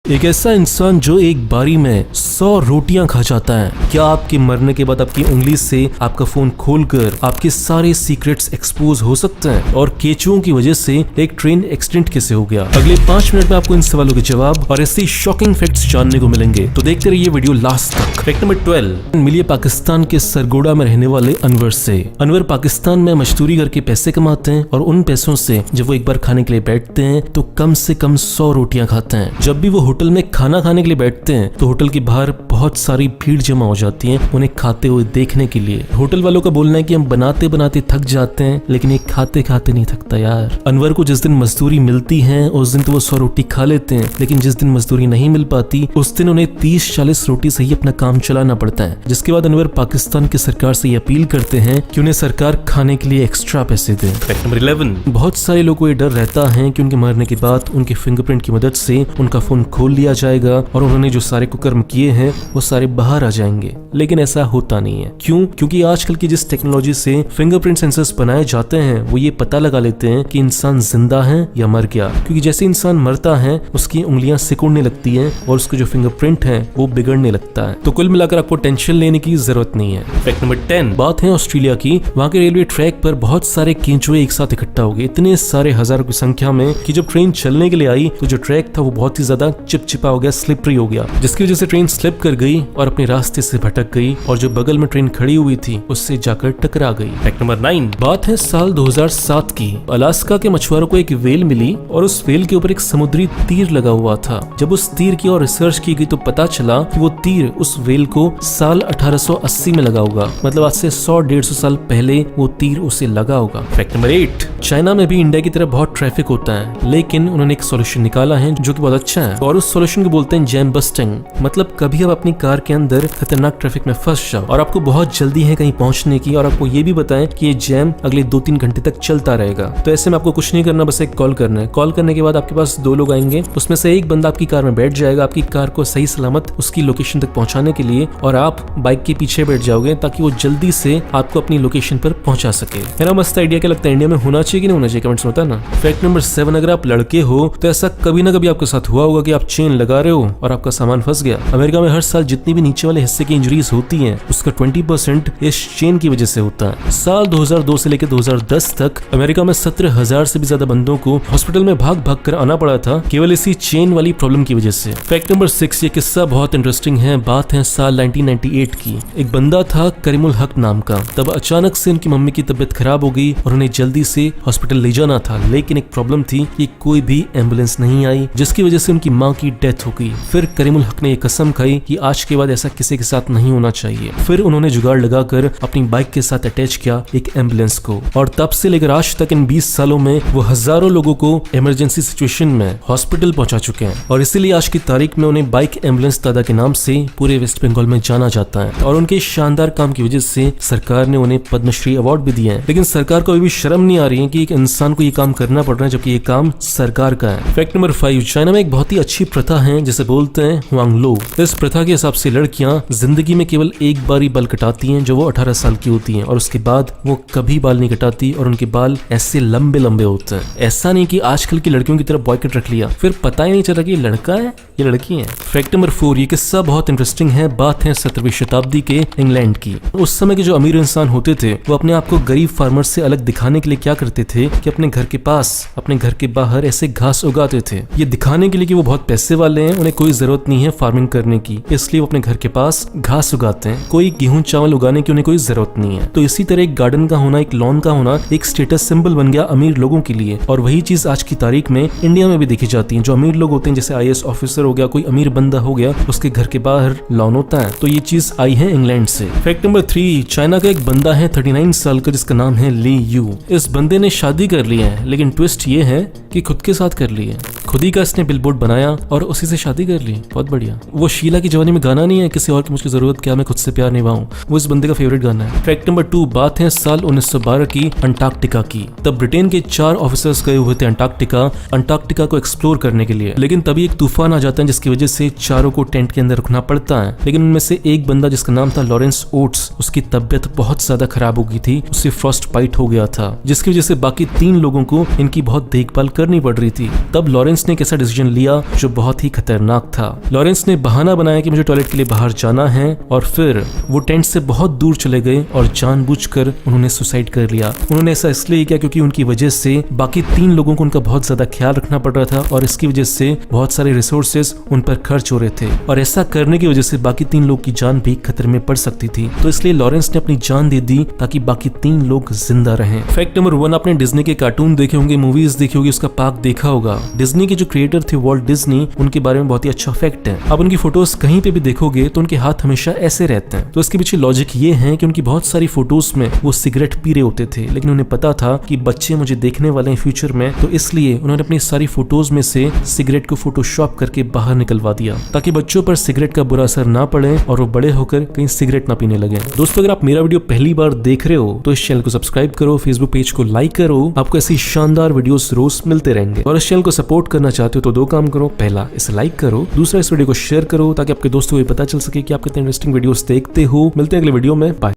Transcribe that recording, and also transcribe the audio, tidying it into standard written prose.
एक ऐसा इंसान जो एक बारी में 100 रोटियां खा जाता है। क्या आपके मरने के बाद आपकी उंगली से आपका फोन खोलकर आपके सारे सीक्रेट्स एक्सपोज हो सकते हैं? और केचुओं की वजह से एक ट्रेन एक्सीडेंट कैसे हो गया? अगले 5 मिनट में आपको इन सवालों के जवाब और ऐसे शॉकिंग फैक्ट्स जानने को मिलेंगे, तो देखते रहिए वीडियो लास्ट तक। फैक्ट नंबर 12 मिलिए पाकिस्तान के सरगोड़ा में रहने वाले अनवर से। अनवर पाकिस्तान में मजदूरी करके पैसे कमाते हैं और उन पैसों से जब वो एक बार खाने के लिए बैठते हैं तो कम से कम 100 रोटियां खाते हैं। जब भी वो होटल में खाना खाने के लिए बैठते हैं तो होटल के बाहर बहुत सारी भीड़ जमा हो जाती है उन्हें खाते हुए देखने के लिए। होटल वालों का बोलना है कि हम बनाते बनाते थक जाते हैं, लेकिन ये खाते खाते नहीं थकता यार। अनवर को जिस दिन मजदूरी मिलती है उस दिन तो वो 100 रोटी खा लेते हैं, लेकिन जिस दिन मजदूरी नहीं मिल पाती उस दिन उन्हें 30-40 रोटी से ही अपना काम चलाना पड़ता है। जिसके बाद अनवर पाकिस्तान की सरकार से ये अपील करते हैं कि उन्हें सरकार खाने के लिए एक्स्ट्रा पैसे दे। फैक्ट नंबर 11 बहुत सारे लोगों को ये डर रहता है कि उनके मरने के बाद उनके फिंगरप्रिंट की मदद से उनका फोन खोल लिया जाएगा और उन्होंने जो सारे कुकर्म किए हैं वो सारे बाहर आ जाएंगे, लेकिन ऐसा होता नहीं है। क्यों? क्योंकि आजकल की जिस टेक्नोलॉजी से फिंगरप्रिंट सेंसर्स बनाए जाते हैं वो ये पता लगा लेते हैं कि इंसान जिंदा है या मर गया। क्योंकि जैसे इंसान मरता है उसकी उंगलियां सिकुड़ने लगती हैं और उसके जो फिंगरप्रिंट है वो बिगड़ने लगता है। तो कुल मिलाकर आपको टेंशन लेने की जरूरत नहीं है। फैक्ट नंबर 10 बात है ऑस्ट्रेलिया की। वहाँ के रेलवे ट्रैक पर बहुत सारे केंचुए एक साथ इकट्ठा हो गए, इतने सारे हजारों की संख्या में कि जब ट्रेन चलने के लिए आई तो जो ट्रैक था वो बहुत ही ज्यादा चिपचिपा हो गया, स्लिपरी हो गया, जिसकी वजह से ट्रेन स्लिप कर गई और अपने रास्ते से भटक गई और जो बगल में ट्रेन खड़ी हुई थी उससे जाकर टकरा गई। फैक्ट नंबर 9 बात है साल 2007 की। अलास्का के मछुआरों को एक व्हेल मिली और उस व्हेल के ऊपर एक समुद्री तीर लगा हुआ था। जब उस तीर की और रिसर्च की गई तो पता चला कि वो तीर उस व्हेल को साल 1880 में लगा होगा, मतलब आज से 100-150 साल पहले वो तीर उसे लगा होगा। फैक्ट नंबर 8 चाइना में भी इंडिया की तरह बहुत ट्रैफिक होता है, लेकिन उन्होंने एक सॉल्यूशन निकाला है जो कि बहुत अच्छा है और उस सॉल्यूशन को बोलते हैं जैम बस्टिंग। मतलब कभी आप अपनी कार के अंदर खतरनाक ट्रैफिक में फंस जाओ और आपको बहुत जल्दी है कहीं पहुंचने की और आपको ये भी बताएं कि ये जैम अगले 2-3 घंटे तक चलता रहेगा, तो ऐसे में आपको कुछ नहीं करना, बस एक कॉल करना है। कॉल करने के बाद आपके पास 2 लोग आएंगे, उसमें से एक बंदा आपकी कार में बैठ जाएगा आपकी कार को सही सलामत उसकी लोकेशन तक पहुंचाने के लिए, और आप बाइक के पीछे बैठ जाओगे ताकि वो जल्दी से आपको अपनी लोकेशन पर पहुंचा सके। है ना मस्त आइडिया? क्या लगता है इंडिया में होना चाहिए कि नहीं होना चाहिए? कमेंट्स में बताना। फैक्ट नंबर 7 अगर आप लड़के हो तो ऐसा कभी ना कभी आपके साथ हुआ होगा कि आप चेन लगा रहे हो और आपका सामान फंस गया। अमेरिका में हर साल जितनी भी नीचे वाले हिस्से की इंजरीज होती हैं उसका 20% इस चेन की वजह से होता है। साल 2002 से लेकर 2010 तक अमेरिका में 17,000 से भी ज्यादा बंदों को हॉस्पिटल में भाग भाग कर आना पड़ा था केवल इसी चेन वाली प्रॉब्लम की वजह से। फैक्ट नंबर 6 ये किस्सा बहुत इंटरेस्टिंग है। बात है साल 1998 की। एक बंदा था करीमुल हक नाम का। तब अचानक से उनकी मम्मी की तबीयत खराब हो गई और उन्हें जल्दी से हॉस्पिटल ले जाना था, लेकिन एक प्रॉब्लम थी कि कोई भी एम्बुलेंस नहीं आई, जिसकी वजह से उनकी माँ की डेथ हो गई। फिर करीमुल हक ने एक कसम खाई कि आज के बाद ऐसा किसी के साथ नहीं होना चाहिए। फिर उन्होंने जुगाड़ लगाकर अपनी बाइक के साथ अटैच किया एक एम्बुलेंस को, और तब से लेकर आज तक इन 20 सालों में वो हजारों लोगों को इमरजेंसी सिचुएशन में हॉस्पिटल पहुंचा चुके हैं, और इसीलिए आज की तारीख में उन्हें बाइक एम्बुलेंस दादा के नाम से पूरे वेस्ट बंगाल में जाना जाता है। और उनके शानदार काम की वजह से सरकार ने उन्हें पद्मश्री अवार्ड भी दिए हैं। लेकिन सरकार को अभी भी शर्म नहीं आ रही है कि एक इंसान को ये काम करना पड़ रहा है, जबकि ये काम सरकार का है। फैक्ट नंबर 5 चाइना में एक बहुत ही अच्छी प्रथा है जिसे बोलते हैं हुआंगलो। इस प्रथा के हिसाब से लड़कियां जिंदगी में केवल एक बार ही बाल कटाती हैं जो वो 18 साल की होती हैं, और उसके बाद वो कभी बाल नहीं कटाती और उनके बाल ऐसे लंबे लंबे होते हैं। ऐसा नहीं कि आजकल की लड़कियों की तरफ बॉयकट रख लिया, फिर पता ही नहीं चला कि ये लड़का है ये लड़की है। फैक्ट नंबर 4 ये किस्सा बहुत इंटरेस्टिंग है। बात है 17वीं शताब्दी के इंग्लैंड की। उस समय के जो अमीर इंसान होते थे वो अपने आप को गरीब फार्मर से अलग दिखाने के लिए क्या करते थे कि अपने घर के पास अपने घर के बाहर ऐसे घास उगाते थे, ये दिखाने के लिए कि वो बहुत पैसे वाले हैं, उन्हें कोई जरूरत नहीं है फार्मिंग करने की, इसलिए वो अपने घर के पास घास उगाते हैं। कोई गेहूं चावल उगाने की उन्हें कोई जरूरत नहीं है। तो इसी तरह एक गार्डन का होना, एक लॉन का होना एक स्टेटस सिंबल बन गया अमीर लोगों के लिए, और वही चीज आज की तारीख में इंडिया में भी देखी जाती है। जो अमीर लोग होते हैं जैसे IAS ऑफिसर हो गया, कोई अमीर बंदा हो गया, उसके घर के बाहर लॉन होता है। तो ये चीज आई है इंग्लैंड से। फैक्ट नंबर 3 चाइना का एक बंदा है 39 साल का जिसका नाम है ली यू। इस बंदे ने शादी कर ली है, लेकिन ट्विस्ट ये है कि खुद के साथ कर ली है। खुद ही का इसने बिलबोर्ड बनाया और उसी से शादी कर ली। बहुत बढ़िया। वो शीला की जवानी में गाना नहीं है किसी और की मुझको जरूरत क्या, मैं खुद से प्यार निभाऊं, वो इस बंदे का फेवरेट गाना है। फैक्ट नंबर 2 बात है साल 1912 की अंटार्कटिका की। तब ब्रिटेन के 4 ऑफिसर्स गए हुए थे अंटार्कटिका को एक्सप्लोर करने के लिए, लेकिन तभी एक तूफान आ जाता है जिसकी वजह से चारों को टेंट के अंदर रखना पड़ता है। लेकिन उनमें से एक बंदा जिसका नाम था लॉरेंस ओट्स, उसकी तबियत बहुत ज्यादा खराब हो गई थी, उसे फ्रॉस्ट बाइट हो गया था, जिसकी वजह से बाकी 3 लोगों को इनकी बहुत देखभाल करनी पड़ रही थी। तब लॉरेंस लॉरेंस ने एक ऐसा डिसीजन लिया जो बहुत ही खतरनाक था। लॉरेंस ने बहाना बनाया कि मुझे टॉयलेट के लिए बाहर जाना है और फिर वो टेंट से बहुत दूर चले गए और जानबूझकर उन्होंने सुसाइड कर लिया। उन्होंने ऐसा इसलिए किया क्योंकि उनकी वजह से बाकी 3 लोगों को उनका बहुत ज्यादा ख्याल रखना पड़ रहा था और इसकी वजह से बहुत सारे रिसोर्सेज उन पर खर्च हो रहे थे और ऐसा करने की वजह से बाकी 3 लोग की जान भी खतरे में पड़ सकती थी। तो इसलिए लॉरेंस ने अपनी जान दे दी ताकि बाकी 3 लोग जिंदा रहें। फैक्ट नंबर 1, आपने डिज्नी के कार्टून देखे होंगे, मूवीज देखी होगी, उसका पार्क देखा होगा। डिज्नी के जो क्रिएटर थे वॉल्ट डिज्नी, उनके बारे में बहुत ही अच्छा फैक्ट है। आप उनकी फोटोज कहीं पे भी देखोगे तो उनके हाथ हमेशा ऐसे रहते हैं। तो इसके पीछे लॉजिक ये है कि उनकी बहुत सारी फोटोज में वो सिगरेट पी रहे होते थे, लेकिन उन्हें पता था कि बच्चे मुझे देखने वाले हैं फ्यूचर में, तो इसलिए उन्होंने अपनी सारी फोटोज में से सिगरेट को फोटोशॉप करके बाहर निकलवा दिया ताकि बच्चों पर सिगरेट का बुरा असर ना पड़े और वो बड़े होकर कहीं सिगरेट ना पीने लगे। दोस्तों, अगर आप मेरा वीडियो पहली बार देख रहे हो तो इस चैनल को सब्सक्राइब करो, फेसबुक पेज को लाइक करो, आपको ऐसी शानदार वीडियोस रोज मिलते रहेंगे। और इस चैनल को सपोर्ट करना चाहते हो तो 2 काम करो, पहला इसे लाइक करो, दूसरा इस वीडियो को शेयर करो ताकि आपके दोस्तों को पता चल सके कि आप कितने इंटरेस्टिंग वीडियोस देखते हो। मिलते हैं अगले वीडियो में, बाय।